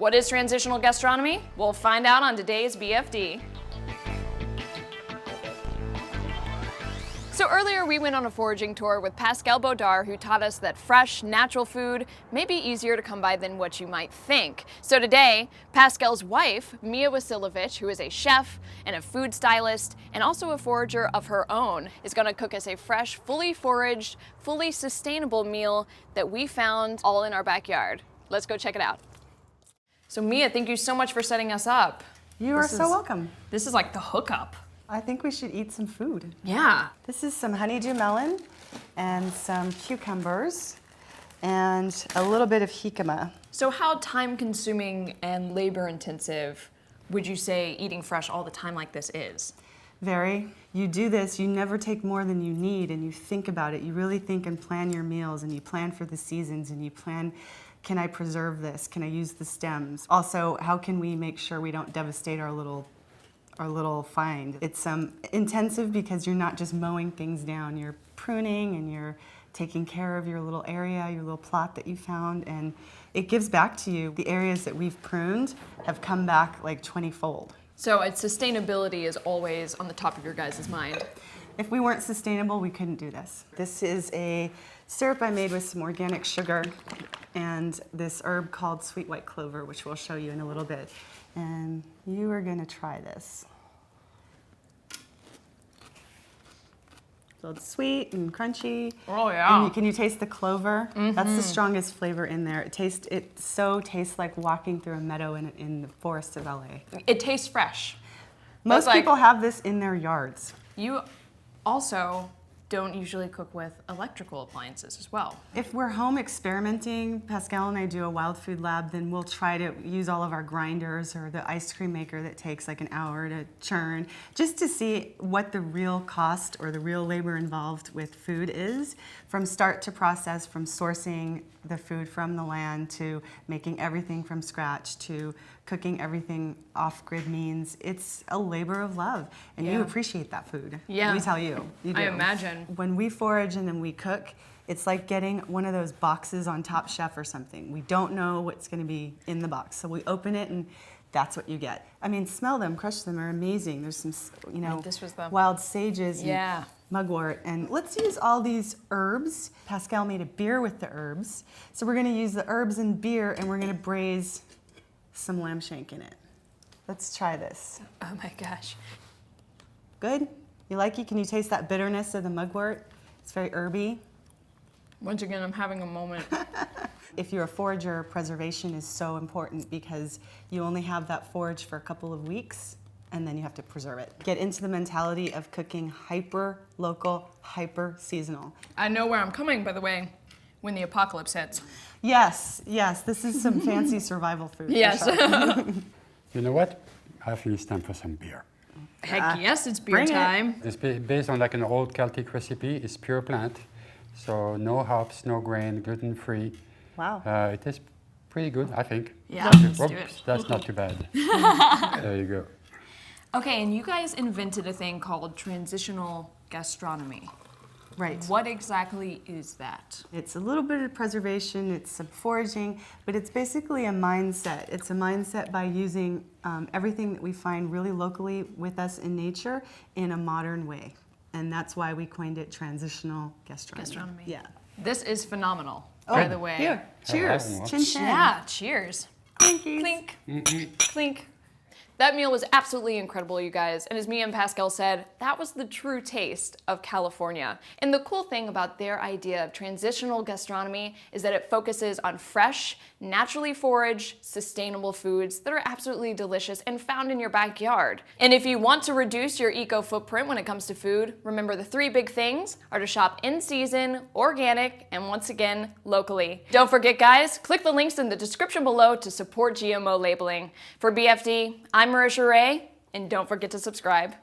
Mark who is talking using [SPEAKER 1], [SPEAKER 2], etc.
[SPEAKER 1] What is transitional gastronomy? We'll find out on today's BFD. So earlier we went on a foraging tour with Pascal Baudard, who taught us that fresh, natural food may be easier to come by than what you might think. So today, Pascal's wife, Mia Wasilovich, who is a chef and a food stylist and also a forager of her own, is going to cook us a fresh, fully foraged, fully sustainable meal that we found all in our backyard. Let's go check it out. So Mia, thank you so much for setting us up.
[SPEAKER 2] You are so welcome.
[SPEAKER 1] This is like the hookup.
[SPEAKER 2] I think we should eat some food.
[SPEAKER 1] Yeah.
[SPEAKER 2] This is some honeydew melon and some cucumbers and a little bit of jicama.
[SPEAKER 1] So how time-consuming and labor-intensive would you say eating fresh all the time like this is?
[SPEAKER 2] Very. You do this, you never take more than you need, and you think about it. You really think and plan your meals, and you plan for the seasons, and you plan, can I preserve this? Can I use the stems? Also, how can we make sure we don't devastate our little find? It's intensive because you're not just mowing things down, you're pruning and you're taking care of your little area, your little plot that you found, and it gives back to you. The areas that we've pruned have come back like 20-fold.
[SPEAKER 1] So sustainability is always on the top of your guys' mind.
[SPEAKER 2] If we weren't sustainable, we couldn't do this. This is a syrup I made with some organic sugar and this herb called sweet white clover, which we'll show you in a little bit. And you are gonna try this. So it's sweet and crunchy.
[SPEAKER 1] Oh yeah.
[SPEAKER 2] And can you taste the clover? Mm-hmm. That's the strongest flavor in there. It tastes like walking through a meadow in the forests of LA.
[SPEAKER 1] It tastes fresh.
[SPEAKER 2] Most people have this in their yards.
[SPEAKER 1] You also don't usually cook with electrical appliances as well.
[SPEAKER 2] If we're home experimenting, Pascal and I do a wild food lab, then we'll try to use all of our grinders or the ice cream maker that takes like an hour to churn, just to see what the real cost or the real labor involved with food is, from start to process, from sourcing the food from the land to making everything from scratch to cooking everything off-grid means. It's a labor of love, and you appreciate that food.
[SPEAKER 1] Yeah.
[SPEAKER 2] Let me tell you, you do.
[SPEAKER 1] I imagine.
[SPEAKER 2] When we forage and then we cook, it's like getting one of those boxes on Top Chef or something. We don't know what's gonna be in the box, so we open it and that's what you get. I mean, smell them, crush them, are amazing. There's some,
[SPEAKER 1] this was the
[SPEAKER 2] wild sages and mugwort. And let's use all these herbs. Pascal made a beer with the herbs. So we're gonna use the herbs and beer and we're gonna braise some lamb shank in it. Let's try this.
[SPEAKER 1] Oh my gosh.
[SPEAKER 2] Good? You like it? Can you taste that bitterness of the mugwort? It's very herby.
[SPEAKER 1] Once again, I'm having a moment.
[SPEAKER 2] If you're a forager, preservation is so important because you only have that forage for a couple of weeks and then you have to preserve it. Get into the mentality of cooking hyper-local, hyper-seasonal.
[SPEAKER 1] I know where I'm coming, by the way, when the apocalypse hits.
[SPEAKER 2] Yes, this is some fancy survival food.
[SPEAKER 1] Yes.
[SPEAKER 3] You know what? I think it's time for some beer.
[SPEAKER 1] Heck yes, it's beer time.
[SPEAKER 3] It's based on like an old Celtic recipe. It's pure plant, so no hops, no grain, gluten-free.
[SPEAKER 2] Wow.
[SPEAKER 3] It is pretty good, I think.
[SPEAKER 1] Yeah, let's do it.
[SPEAKER 3] That's not too bad. There you go.
[SPEAKER 1] Okay, and you guys invented a thing called transitional gastronomy.
[SPEAKER 2] Right.
[SPEAKER 1] What exactly is that?
[SPEAKER 2] It's a little bit of preservation, it's some foraging, but it's basically a mindset. It's a mindset by using everything that we find really locally with us in nature in a modern way. And that's why we coined it transitional gastronomy. Yeah.
[SPEAKER 1] This is phenomenal, by the way.
[SPEAKER 2] Here, cheers. Chin chin.
[SPEAKER 1] Yeah, cheers.
[SPEAKER 2] Clinkies.
[SPEAKER 1] Clink, clink. That meal was absolutely incredible, you guys. And as Mia and Pascal said, that was the true taste of California. And the cool thing about their idea of transitional gastronomy is that it focuses on fresh, naturally foraged, sustainable foods that are absolutely delicious and found in your backyard. And if you want to reduce your eco footprint when it comes to food, remember the 3 big things are to shop in season, organic, and once again, locally. Don't forget, guys, click the links in the description below to support GMO labeling. For BFD, I'm Marisha Ray, and don't forget to subscribe.